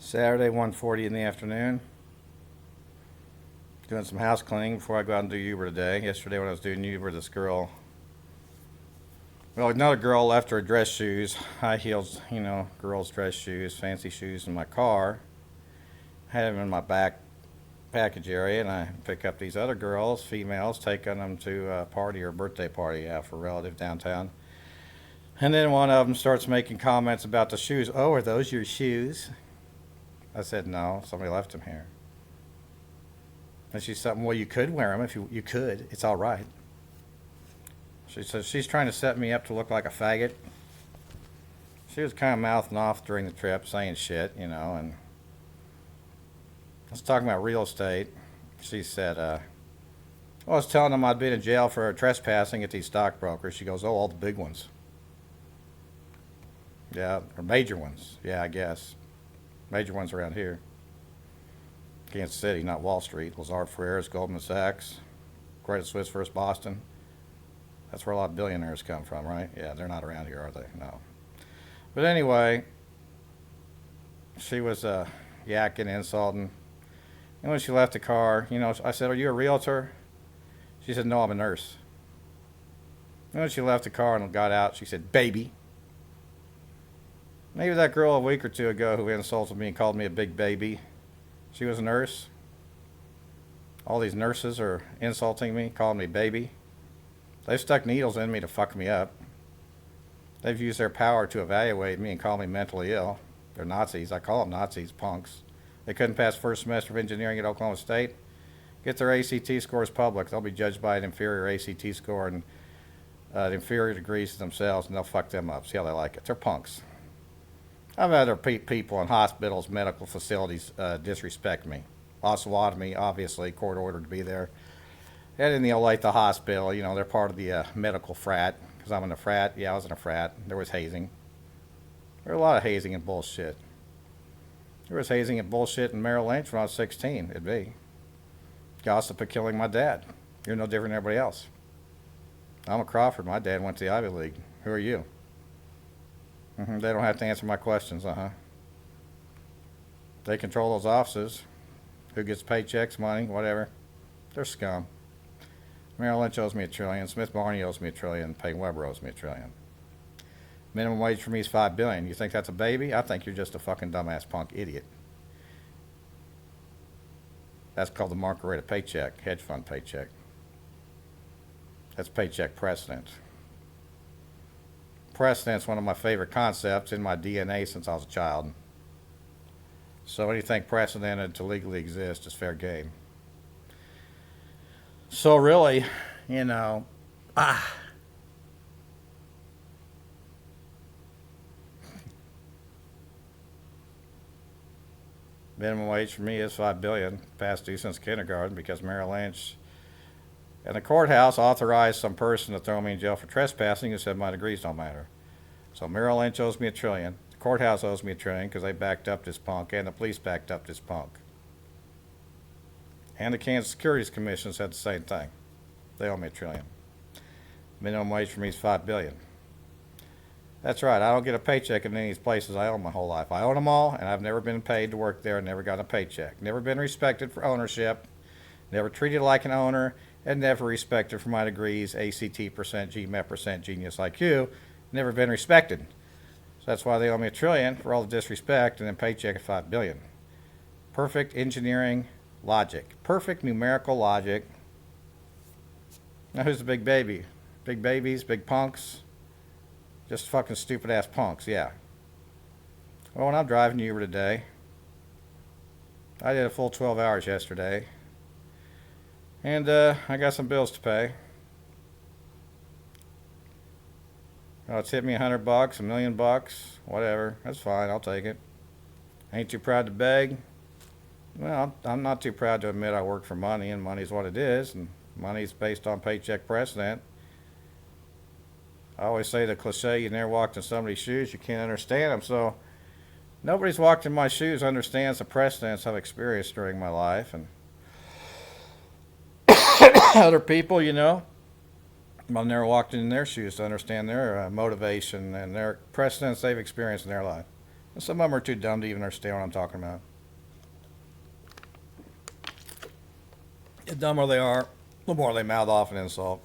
Saturday, 1:40 in the afternoon. Doing some house cleaning before I go out and do Uber today. Yesterday when I was doing Uber, another girl left her dress shoes, high heels, girls' dress shoes, fancy shoes in my car. I had them in my back package area, and I pick up these other girls, females, taking them to a party or birthday party for a relative downtown. And then one of them starts making comments about the shoes. Oh, are those your shoes? I said, no, somebody left them here. And she said, well, you could wear them if you could. It's all right. She says she's trying to set me up to look like a faggot. She was kind of mouthing off during the trip, saying shit, and I was talking about real estate. She said, I was telling them I'd been in jail for trespassing at these stockbrokers. She goes, oh, all the big ones. Yeah, or major ones. Yeah, I guess. Major ones around here. Kansas City, not Wall Street. Lazard Freres, Goldman Sachs, Credit Suisse, First Boston. That's where a lot of billionaires come from, right? Yeah, they're not around here, are they? No. But anyway, she was yakking, insulting. And when she left the car, I said, are you a realtor? She said, no, I'm a nurse. And when she left the car and got out, she said, baby. Maybe that girl a week or two ago who insulted me and called me a big baby, she was a nurse. All these nurses are insulting me, calling me baby. They've stuck needles in me to fuck me up. They've used their power to evaluate me and call me mentally ill. They're Nazis. I call them Nazis, punks. They couldn't pass first semester of engineering at Oklahoma State. Get their ACT scores public. They'll be judged by an inferior ACT score and inferior degrees to themselves, and they'll fuck them up. See how they like it. They're punks. I've had other people in hospitals, medical facilities disrespect me. Osawatomie, obviously, court ordered to be there. And in the Olathe Hospital, they're part of the medical frat. Because I'm in a frat. Yeah, I was in a frat. There was hazing. There was a lot of hazing and bullshit. There was hazing and bullshit in Merrill Lynch when I was 16. It'd be. Gossip of killing my dad. You're no different than everybody else. I'm a Crawford. My dad went to the Ivy League. Who are you? They don't have to answer my questions, They control those offices. Who gets paychecks, money, whatever. They're scum. Merrill Lynch owes me $1 trillion. Smith Barney owes me $1 trillion. Peyton Weber owes me $1 trillion. Minimum wage for me is $5 billion. You think that's a baby? I think you're just a fucking dumbass punk idiot. That's called the market rate of paycheck, hedge fund paycheck. That's paycheck precedent. Precedent's one of my favorite concepts in my DNA since I was a child. So anything precedented to legally exist is fair game. So really, minimum wage for me is $5 billion, past due since kindergarten, because Merrill Lynch and the courthouse authorized some person to throw me in jail for trespassing who said my degrees don't matter. So Merrill Lynch owes me $1 trillion. The courthouse owes me $1 trillion because they backed up this punk, and the police backed up this punk. And the Kansas Securities Commission said the same thing. They owe me $1 trillion. Minimum wage for me is $5 billion. That's right. I don't get a paycheck in any of these places I own my whole life. I own them all, and I've never been paid to work there, never got a paycheck. Never been respected for ownership, never treated like an owner, and never respected for my degrees, ACT percent, GMAT percent, Genius IQ. Never been respected. So that's why they owe me $1 trillion for all the disrespect, and then paycheck at $5 billion. Perfect engineering logic. Perfect numerical logic. Now who's the big baby? Big babies, big punks? Just fucking stupid ass punks, yeah. Well, when I'm driving Uber today, I did a full 12 hours yesterday. And I got some bills to pay. Oh, it's hit me $100, $1 million, whatever. That's fine, I'll take it. Ain't too proud to beg. Well, I'm not too proud to admit I work for money, and money's what it is, and money's based on paycheck precedent. I always say the cliche, you never walked in somebody's shoes, you can't understand them. So nobody's walked in my shoes understands the precedents I've experienced during my life, and other people, I've never walked in their shoes to understand their motivation and their precedents they've experienced in their life. And some of them are too dumb to even understand what I'm talking about. The dumber they are, the more they mouth off an insult.